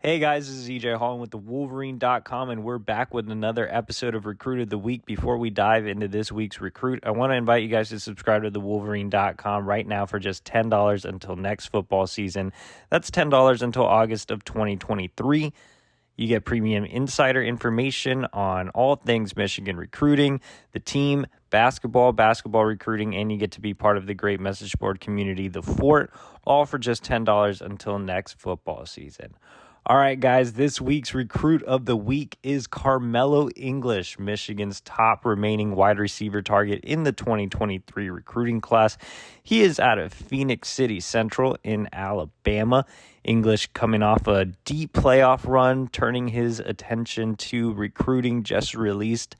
Hey guys, this is EJ Holland with the Wolverine.com, and we're back with another episode of Recruit of the Week. Before we dive into this week's recruit, I want to invite you guys to subscribe to the Wolverine.com right now for just $10 until next football season. That's $10 until August of 2023. You get premium insider information on all things Michigan recruiting, the team, basketball recruiting, and you get to be part of the great message board community, The Fort, all for just $10 until next football season. All right, guys, this week's recruit of the week is Karmello English, Michigan's top remaining wide receiver target in the 2023 recruiting class. He is out of Phoenix City Central in Alabama. English coming off a deep playoff run, turning his attention to recruiting, just released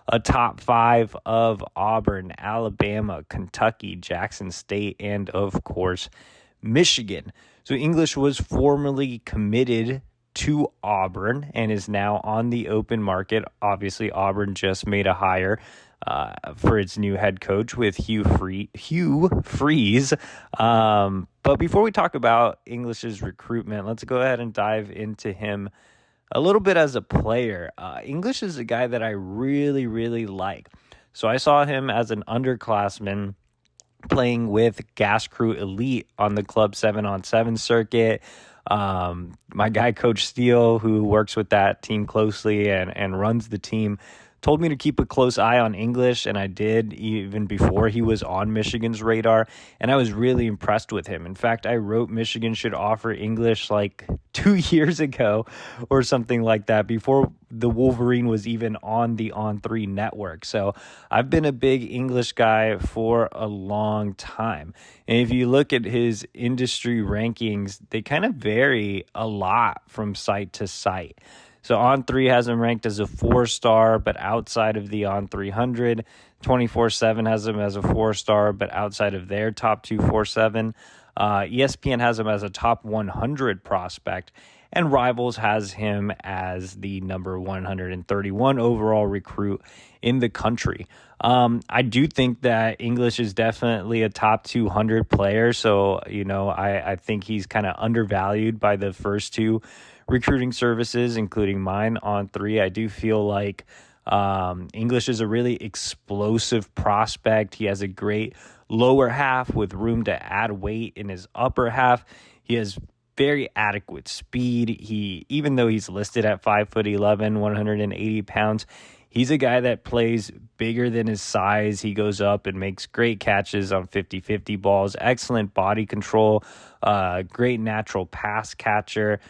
a top 5 of Auburn, Alabama, Kentucky, Jackson State, and of course, Michigan. So English was formerly committed to Auburn and is now on the open market. Obviously, Auburn just made a hire for its new head coach with Hugh Freeze. But before we talk about English's recruitment, let's go ahead and dive into him a little bit as a player. English is a guy that I really, really like. So I saw him as an underclassman playing with Gas Crew Elite on the Club 7-on-7 circuit. My guy, Coach Steele, who works with that team closely and runs the team, told me to keep a close eye on English, and I did even before he was on Michigan's radar, and I was really impressed with him. In fact, I wrote Michigan should offer English like 2 years ago or something like that, before the Wolverine was even on the On3 network. So I've been a big English guy for a long time. And if you look at his industry rankings, they kind of vary a lot from site to site. So On3 has him ranked as a 4-star, but outside of the On300. 24/7 has him as a 4-star, but outside of their top 247. ESPN has him as a top 100 prospect, and Rivals has him as the number 131 overall recruit in the country. I do think that English is definitely a top 200 player, so I think he's kind of undervalued by the first two recruiting services, including mine, On3. I do feel like English is a really explosive prospect. He has a great lower half with room to add weight in his upper half. He has very adequate speed. Even though he's listed at 5'11", 180 pounds, he's a guy that plays bigger than his size. He goes up and makes great catches on 50-50 balls, excellent body control, great natural pass catcher,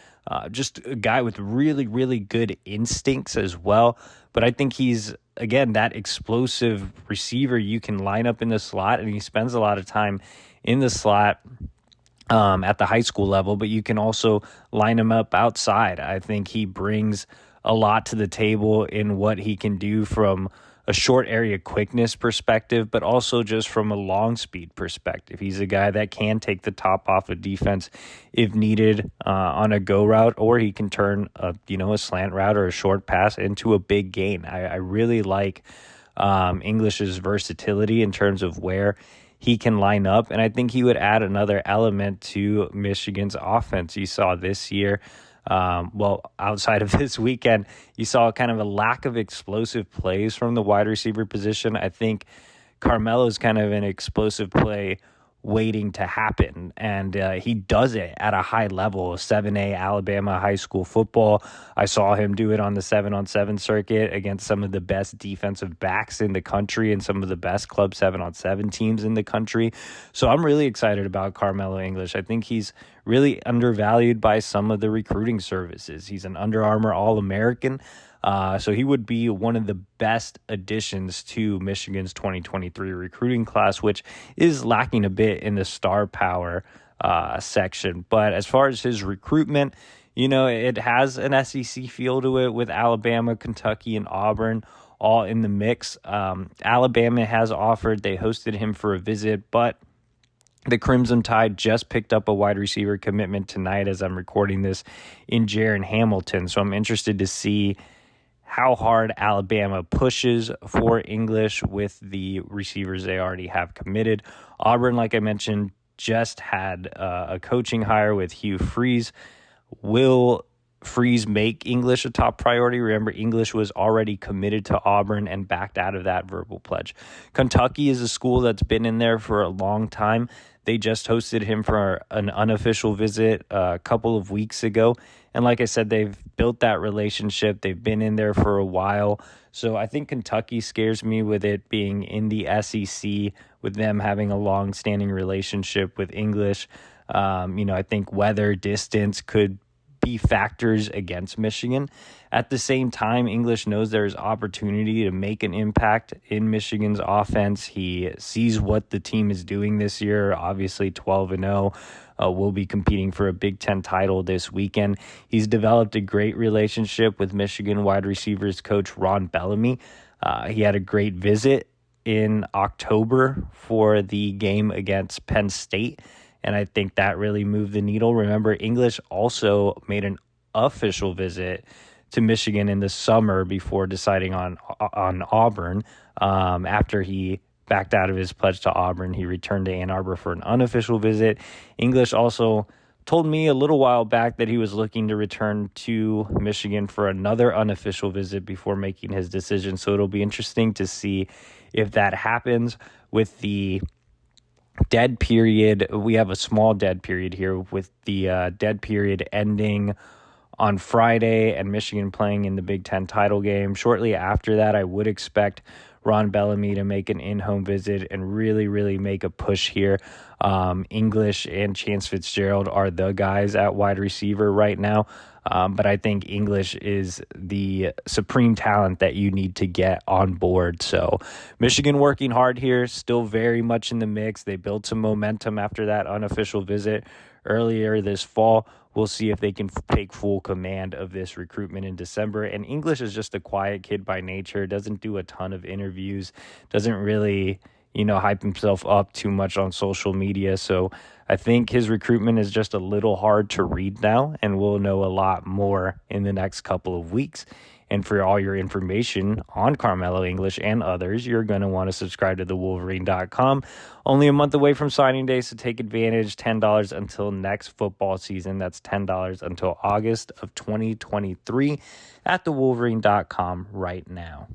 just a guy with really, really good instincts as well. But I think he's, again, that explosive receiver you can line up in the slot, and he spends a lot of time in the slot at the high school level, but you can also line him up outside. I think he brings a lot to the table in what he can do from a short area quickness perspective, but also just from a long speed perspective. He's a guy that can take the top off of defense if needed on a go route, or he can turn a slant route or a short pass into a big gain. I really like English's versatility in terms of where he can line up, and I think he would add another element to Michigan's offense. You saw this year, outside of this weekend, you saw kind of a lack of explosive plays from the wide receiver position. I think Karmello is kind of an explosive play waiting to happen, and he does it at a high level. 7A Alabama high school football, I saw him do it on the 7-on-7 circuit against some of the best defensive backs in the country and some of the best Club 7-on-7 teams in the country. So I'm really excited about Karmello English. I think he's really undervalued by some of the recruiting services. He's an Under Armour All-American. So he would be one of the best additions to Michigan's 2023 recruiting class, which is lacking a bit in the star power section. But as far as his recruitment, it has an SEC feel to it with Alabama, Kentucky, and Auburn all in the mix. Alabama has offered. They hosted him for a visit, but the Crimson Tide just picked up a wide receiver commitment tonight as I'm recording this in Jaron Hamilton. So I'm interested to see how hard Alabama pushes for English with the receivers they already have committed. Auburn, like I mentioned, just had a coaching hire with Hugh Freeze. Will Freeze make English a top priority. Remember, English was already committed to Auburn and backed out of that verbal pledge. Kentucky is a school that's been in there for a long time. They just hosted him for an unofficial visit a couple of weeks ago. And like I said, they've built that relationship. They've been in there for a while. So I think Kentucky scares me with it being in the SEC, with them having a long-standing relationship with English. I think weather, distance could be factors against Michigan. At the same time, English knows there is opportunity to make an impact in Michigan's offense. He sees what the team is doing this year, obviously 12-0. Will be competing for a Big Ten title this weekend. He's developed a great relationship with Michigan wide receivers coach Ron Bellamy. He had a great visit in October for the game against Penn State, and I think that really moved the needle. Remember, English also made an official visit to Michigan in the summer before deciding on Auburn. After he backed out of his pledge to Auburn, he returned to Ann Arbor for an unofficial visit. English also told me a little while back that he was looking to return to Michigan for another unofficial visit before making his decision. So it'll be interesting to see if that happens. With the dead period, we have a small dead period here, with the dead period ending on Friday and Michigan playing in the Big Ten title game. Shortly after that, I would expect Ron Bellamy to make an in-home visit and really, really make a push here. English and Chance Fitzgerald are the guys at wide receiver right now. But I think English is the supreme talent that you need to get on board. So Michigan working hard here, still very much in the mix. They built some momentum after that unofficial visit earlier this fall. We'll see if they can take full command of this recruitment in December. And English is just a quiet kid by nature, doesn't do a ton of interviews, doesn't really, hype himself up too much on social media. So I think his recruitment is just a little hard to read now, and we'll know a lot more in the next couple of weeks. And for all your information on Karmello English and others, you're going to want to subscribe to thewolverine.com. Only a month away from signing day, so take advantage. $10 until next football season. That's $10 until August of 2023 at thewolverine.com right now.